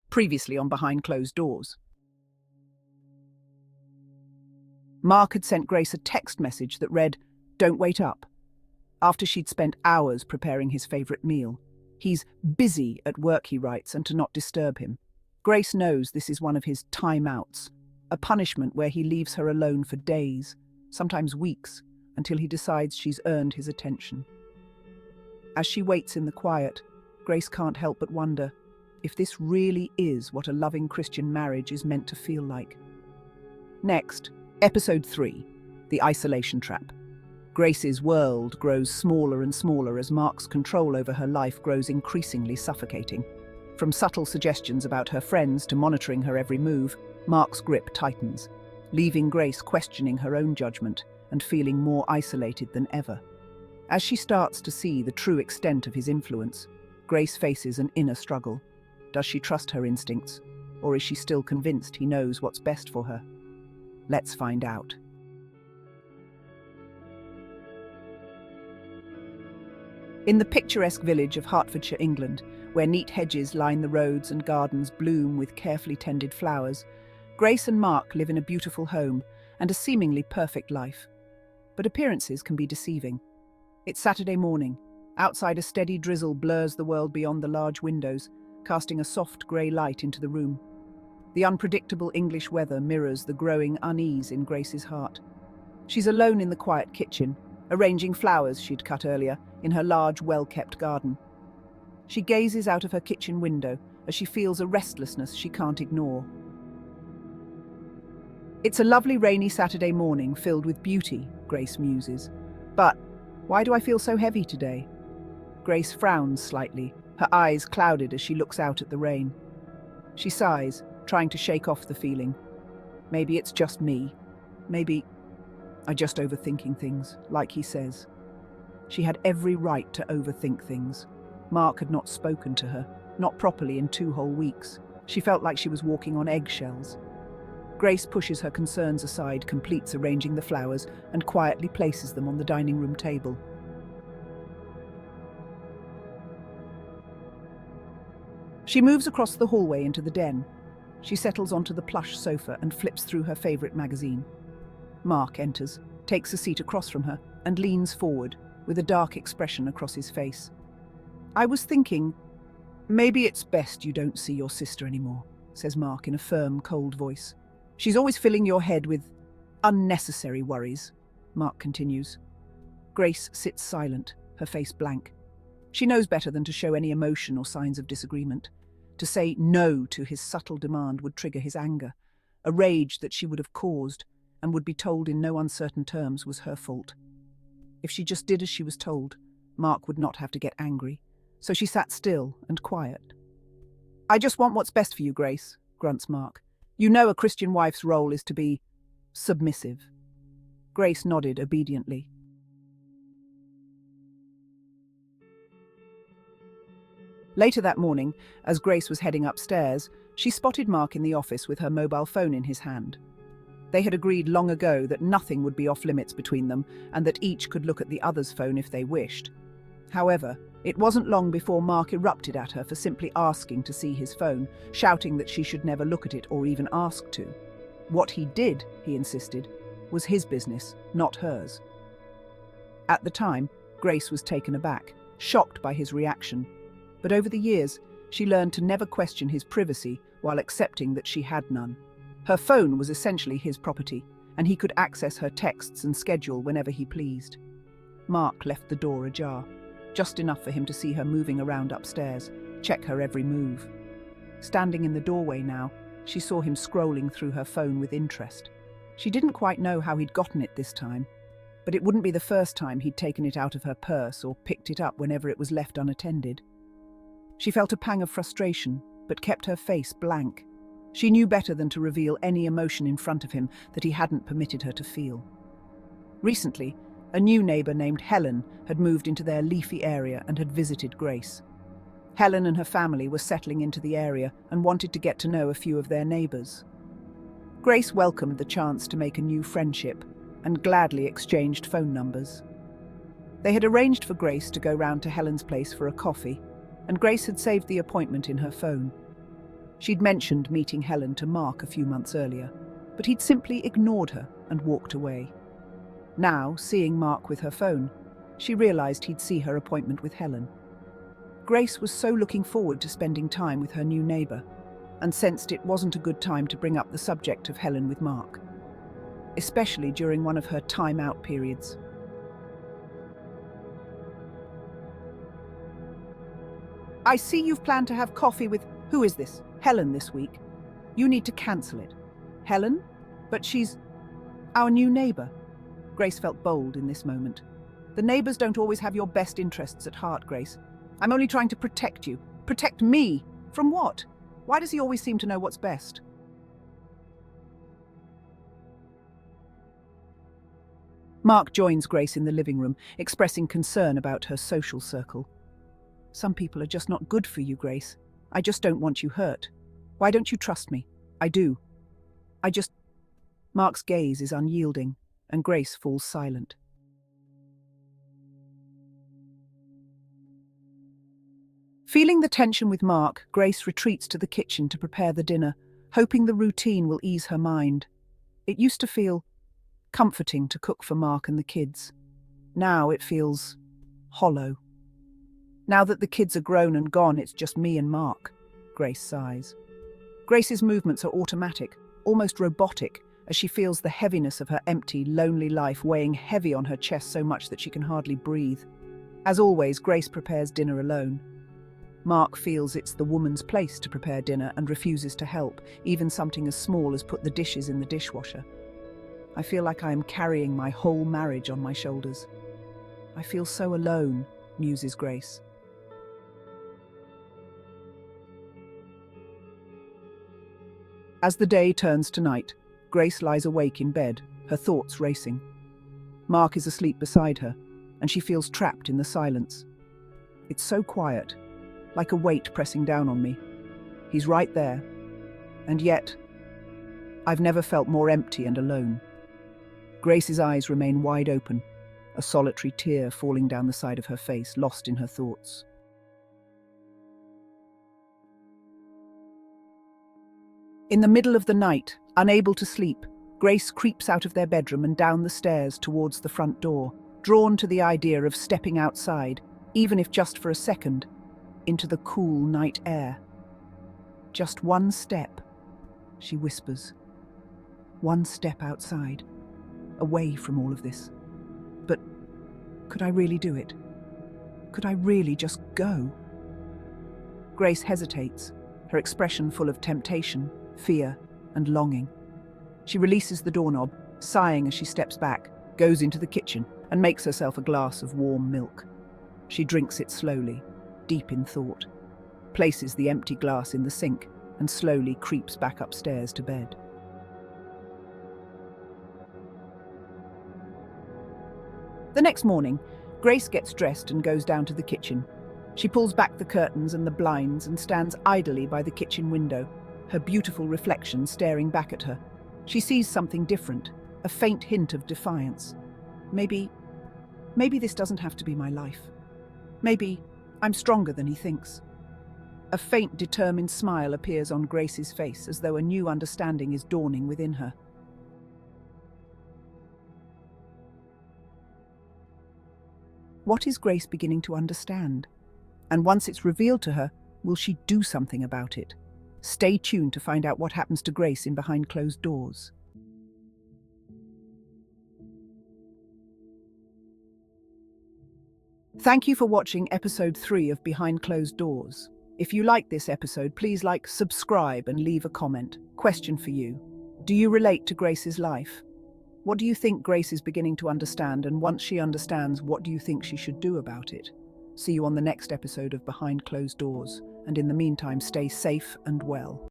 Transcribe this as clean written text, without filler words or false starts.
previously on Behind Closed Doors. Mark had sent Grace a text message that read, "Don't wait up," after she'd spent hours preparing his favourite meal. He's busy at work, he writes, and to not disturb him. Grace knows this is one of his time-outs, a punishment where he leaves her alone for days, sometimes weeks, until he decides she's earned his attention. As she waits in the quiet, Grace can't help but wonder if this really is what a loving Christian marriage is meant to feel like. Next, Episode 3, The Isolation Trap. Grace's world grows smaller and smaller as Mark's control over her life grows increasingly suffocating. From subtle suggestions about her friends to monitoring her every move, Mark's grip tightens, leaving Grace questioning her own judgment and feeling more isolated than ever. As she starts to see the true extent of his influence, Grace faces an inner struggle. Does she trust her instincts, or is she still convinced he knows what's best for her? Let's find out. In the picturesque village of Hertfordshire, England, where neat hedges line the roads and gardens bloom with carefully tended flowers, Grace and Mark live in a beautiful home and a seemingly perfect life. But appearances can be deceiving. It's Saturday morning. Outside, a steady drizzle blurs the world beyond the large windows, casting a soft grey light into the room. The unpredictable English weather mirrors the growing unease in Grace's heart. She's alone in the quiet kitchen, arranging flowers she'd cut earlier in her large, well-kept garden. She gazes out of her kitchen window as she feels a restlessness she can't ignore. It's a lovely rainy Saturday morning filled with beauty, Grace muses. But why do I feel so heavy today? Grace frowns slightly, her eyes clouded as she looks out at the rain. She sighs, trying to shake off the feeling. Maybe it's just me. Maybe I'm just overthinking things, like he says. She had every right to overthink things. Mark had not spoken to her, not properly in 2 whole weeks. She felt like she was walking on eggshells. Grace pushes her concerns aside, completes arranging the flowers, and quietly places them on the dining room table. She moves across the hallway into the den. She settles onto the plush sofa and flips through her favourite magazine. Mark enters, takes a seat across from her, and leans forward, with a dark expression across his face. "I was thinking, maybe it's best you don't see your sister anymore," says Mark in a firm, cold voice. "She's always filling your head with unnecessary worries," Mark continues. Grace sits silent, her face blank. She knows better than to show any emotion or signs of disagreement. To say no to his subtle demand would trigger his anger, a rage that she would have caused and would be told in no uncertain terms was her fault. If she just did as she was told, Mark would not have to get angry, so she sat still and quiet. "I just want what's best for you, Grace," grunts Mark. "You know a Christian wife's role is to be submissive." Grace nodded obediently. Later that morning, as Grace was heading upstairs, she spotted Mark in the office with her mobile phone in his hand. They had agreed long ago that nothing would be off-limits between them and that each could look at the other's phone if they wished. However, it wasn't long before Mark erupted at her for simply asking to see his phone, shouting that she should never look at it or even ask to. What he did, he insisted, was his business, not hers. At the time, Grace was taken aback, shocked by his reaction. But over the years, she learned to never question his privacy while accepting that she had none. Her phone was essentially his property, and he could access her texts and schedule whenever he pleased. Mark left the door ajar, just enough for him to see her moving around upstairs, check her every move. Standing in the doorway now, she saw him scrolling through her phone with interest. She didn't quite know how he'd gotten it this time, but it wouldn't be the first time he'd taken it out of her purse or picked it up whenever it was left unattended. She felt a pang of frustration, but kept her face blank. She knew better than to reveal any emotion in front of him that he hadn't permitted her to feel. Recently, a new neighbour named Helen had moved into their leafy area and had visited Grace. Helen and her family were settling into the area and wanted to get to know a few of their neighbours. Grace welcomed the chance to make a new friendship and gladly exchanged phone numbers. They had arranged for Grace to go round to Helen's place for a coffee, and Grace had saved the appointment in her phone. She'd mentioned meeting Helen to Mark a few months earlier, but he'd simply ignored her and walked away. Now, seeing Mark with her phone, she realized he'd see her appointment with Helen. Grace was so looking forward to spending time with her new neighbour, and sensed it wasn't a good time to bring up the subject of Helen with Mark, especially during one of her time-out periods. I see you've planned to have coffee with, who is this, Helen this week. You need to cancel it. Helen? But she's our new neighbour. Grace felt bold in this moment. The neighbours don't always have your best interests at heart, Grace. I'm only trying to protect you. Protect me? From what? Why does he always seem to know what's best? Mark joins Grace in the living room, expressing concern about her social circle. Some people are just not good for you, Grace. I just don't want you hurt. Why don't you trust me? I do. Mark's gaze is unyielding, and Grace falls silent. Feeling the tension with Mark, Grace retreats to the kitchen to prepare the dinner, hoping the routine will ease her mind. It used to feel comforting to cook for Mark and the kids. Now it feels hollow. Now that the kids are grown and gone, it's just me and Mark. Grace sighs. Grace's movements are automatic, almost robotic, as she feels the heaviness of her empty, lonely life weighing heavy on her chest so much that she can hardly breathe. As always, Grace prepares dinner alone. Mark feels it's the woman's place to prepare dinner and refuses to help, even something as small as put the dishes in the dishwasher. I feel like I am carrying my whole marriage on my shoulders. I feel so alone, muses Grace. As the day turns to night, Grace lies awake in bed, her thoughts racing. Mark is asleep beside her, and she feels trapped in the silence. It's so quiet, like a weight pressing down on me. He's right there, and yet, I've never felt more empty and alone. Grace's eyes remain wide open, a solitary tear falling down the side of her face, lost in her thoughts. In the middle of the night, unable to sleep, Grace creeps out of their bedroom and down the stairs towards the front door, drawn to the idea of stepping outside, even if just for a second, into the cool night air. Just one step, she whispers. One step outside, away from all of this. But could I really do it? Could I really just go? Grace hesitates, her expression full of temptation, fear, and longing. She releases the doorknob, sighing as she steps back, goes into the kitchen, and makes herself a glass of warm milk. She drinks it slowly, deep in thought, places the empty glass in the sink, and slowly creeps back upstairs to bed. The next morning, Grace gets dressed and goes down to the kitchen. She pulls back the curtains and the blinds and stands idly by the kitchen window, her beautiful reflection staring back at her. She sees something different, a faint hint of defiance. Maybe this doesn't have to be my life. Maybe I'm stronger than he thinks. A faint, determined smile appears on Grace's face, as though a new understanding is dawning within her. What is Grace beginning to understand? And once it's revealed to her, will she do something about it? Stay tuned to find out what happens to Grace in Behind Closed Doors. Thank you for watching episode 3 of Behind Closed Doors. If you like this episode, please like, subscribe, and leave a comment. Question for you. Do you relate to Grace's life? What do you think Grace is beginning to understand? And once she understands, what do you think she should do about it? See you on the next episode of Behind Closed Doors. And in the meantime, stay safe and well.